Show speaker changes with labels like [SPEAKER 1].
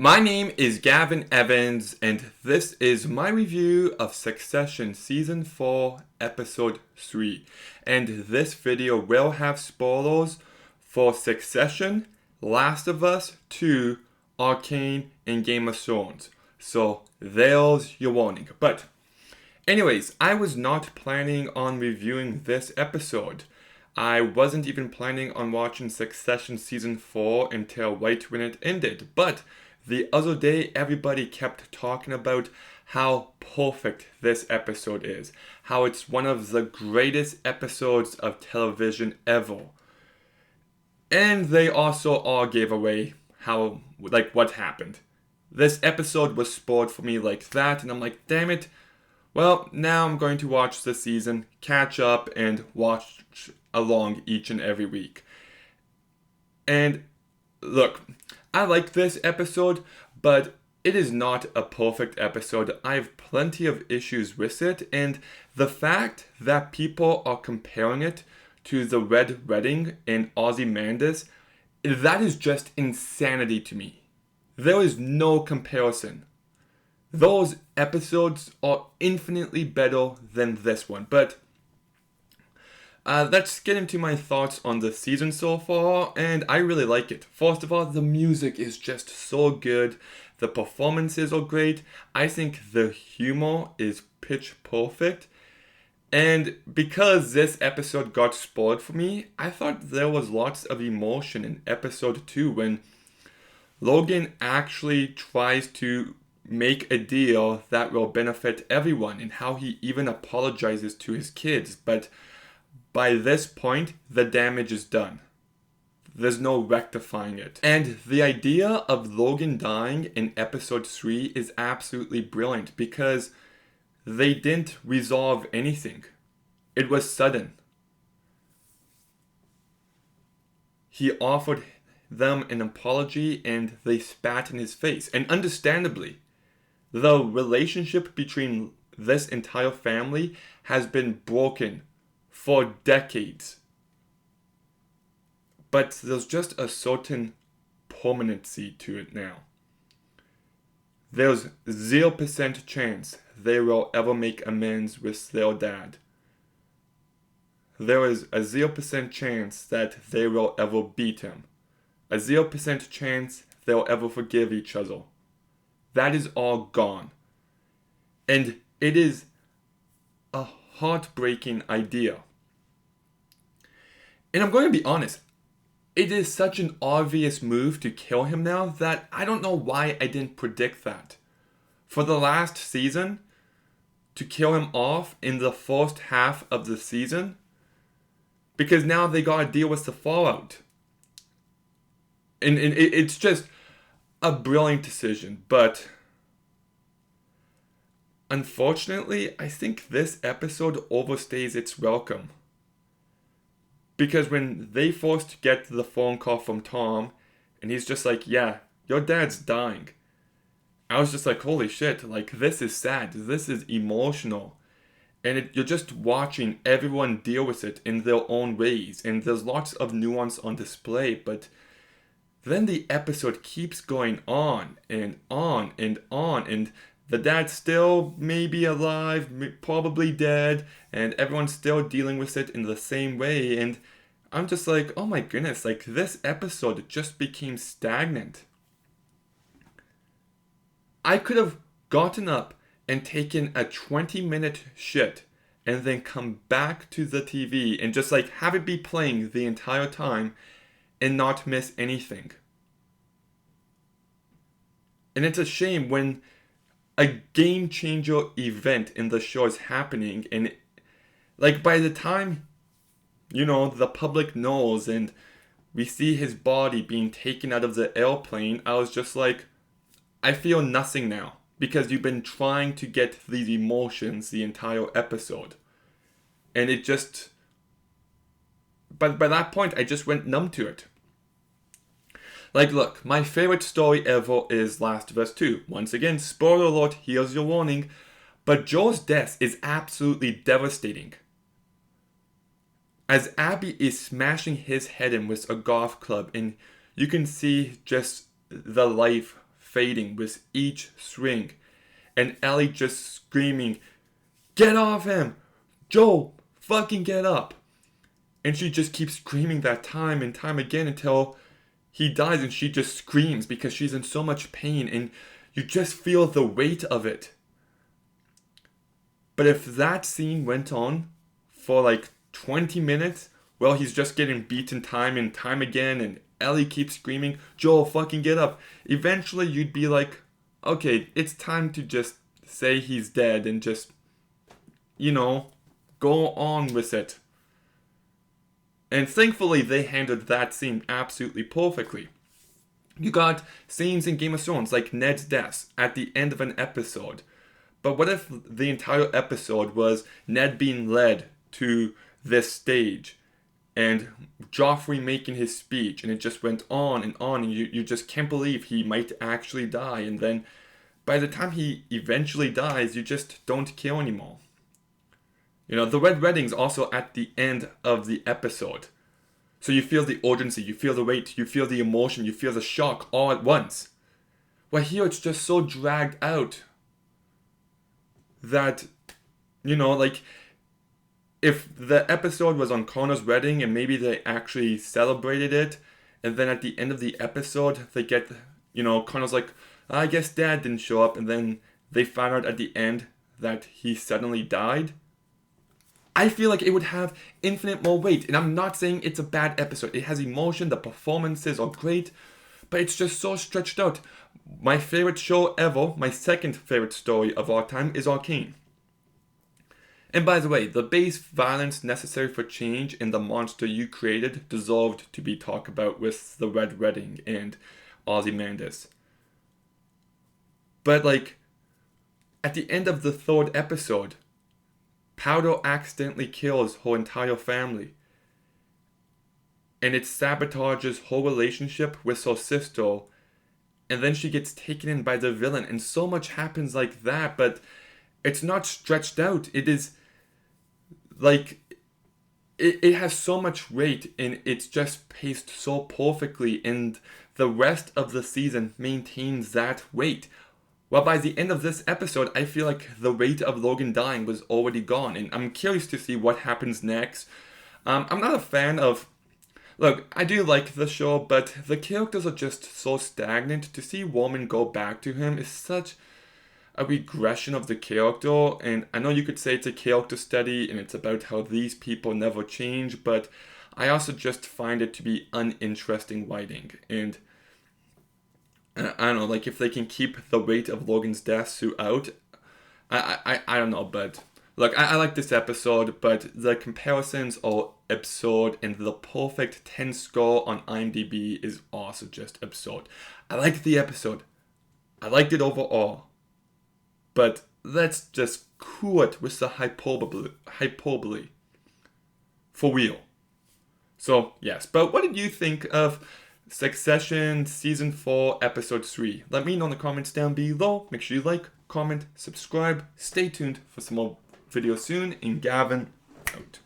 [SPEAKER 1] My name is Gavin Evans, and this is my review of Succession Season 4, Episode 3. And this video will have spoilers for Succession, Last of Us 2, Arcane, and Game of Thrones. So there's your warning. But anyways, I was not planning on reviewing this episode. I wasn't even planning on watching Succession Season 4 until right when it ended. But the other day, everybody kept talking about how perfect this episode is. How it's one of the greatest episodes of television ever. And they also all gave away what happened. This episode was spoiled for me like that, and I'm like, damn it. Well, now I'm going to watch the season, catch up, and watch along each and every week. And look, I like this episode, but it is not a perfect episode. I have plenty of issues with it, and the fact that people are comparing it to the Red Wedding and Ozymandias, that is just insanity to me. There is no comparison. Those episodes are infinitely better than this one, but let's get into my thoughts on the season so far, and I really like it. First of all, the music is just so good. The performances are great. I think the humor is pitch perfect. And because this episode got spoiled for me, I thought there was lots of emotion in episode 2 when Logan actually tries to make a deal that will benefit everyone, and how he even apologizes to his kids. But by this point, the damage is done. There's no rectifying it. And the idea of Logan dying in episode 3 is absolutely brilliant because they didn't resolve anything. It was sudden. He offered them an apology and they spat in his face. And understandably, the relationship between this entire family has been broken for decades. But there's just a certain permanency to it now. There's 0% chance they will ever make amends with their dad. There is a 0% chance that they will ever beat him. A 0% chance they'll ever forgive each other. That is all gone. And it is a heartbreaking idea. And I'm going to be honest, it is such an obvious move to kill him now that I don't know why I didn't predict that. For the last season, to kill him off in the first half of the season, because now they gotta deal with the fallout. And it's just a brilliant decision, but unfortunately, I think this episode overstays its welcome. Because when they first get the phone call from Tom, and he's just like, yeah, your dad's dying. I was just like, holy shit, like, this is sad, this is emotional. And you're just watching everyone deal with it in their own ways, and there's lots of nuance on display, but then the episode keeps going on, and on, and on, and the dad's still maybe alive, probably dead, and everyone's still dealing with it in the same way, and I'm just like, oh my goodness, like, this episode just became stagnant. I could have gotten up and taken a 20-minute shit and then come back to the TV and just like have it be playing the entire time and not miss anything. And it's a shame when a game changer event in the show is happening, and like by the time, the public knows and we see his body being taken out of the airplane, I was just like, I feel nothing now, because you've been trying to get these emotions the entire episode. And it just, by that point, I just went numb to it. Like, look, my favorite story ever is Last of Us 2. Once again, spoiler alert, here's your warning. But Joel's death is absolutely devastating. As Abby is smashing his head in with a golf club, and you can see just the life fading with each swing. And Ellie just screaming, "Get off him! Joel, fucking get up!" And she just keeps screaming that time and time again until he dies, and she just screams because she's in so much pain, and you just feel the weight of it. But if that scene went on for like 20 minutes, well, he's just getting beaten time and time again, and Ellie keeps screaming, "Joel, fucking get up." Eventually, you'd be like, okay, it's time to just say he's dead and just, go on with it. And thankfully, they handled that scene absolutely perfectly. You got scenes in Game of Thrones like Ned's death at the end of an episode. But what if the entire episode was Ned being led to this stage and Joffrey making his speech, and it just went on, and you just can't believe he might actually die, and then by the time he eventually dies, you just don't care anymore. The Red Wedding's also at the end of the episode. So you feel the urgency, you feel the weight, you feel the emotion, you feel the shock all at once. Well, here it's just so dragged out that, like, if the episode was on Connor's wedding and maybe they actually celebrated it, and then at the end of the episode, they get, Connor's like, "I guess Dad didn't show up," and then they find out at the end that he suddenly died, I feel like it would have infinite more weight. And I'm not saying it's a bad episode. It has emotion, the performances are great, but it's just so stretched out. My favorite show ever, my second favorite story of all time, is Arcane. And by the way, the base violence necessary for change in the monster you created deserved to be talked about with the Red Wedding and Ozymandias. But at the end of the third episode, Powder accidentally kills her entire family. And it sabotages her relationship with her sister. And then she gets taken in by the villain. And so much happens like that, but it's not stretched out. It is it has so much weight, and it's just paced so perfectly. And the rest of the season maintains that weight. Well, by the end of this episode, I feel like the weight of Logan dying was already gone, and I'm curious to see what happens next. I'm not a fan of... Look, I do like the show, but the characters are just so stagnant. To see Roman go back to him is such a regression of the character, and I know you could say it's a character study, and it's about how these people never change, but I also just find it to be uninteresting writing, and... I don't know, if they can keep the weight of Logan's death throughout, I don't know, but look, I like this episode, but the comparisons are absurd, and the perfect 10 score on IMDb is also just absurd. I like the episode. I liked it overall, but let's just cool it with the hyperbole. For real. So, yes, but what did you think of Succession Season 4 Episode 3? Let me know in the comments down below. Make sure you like, comment, subscribe. Stay tuned for some more videos soon. And Gavin, out.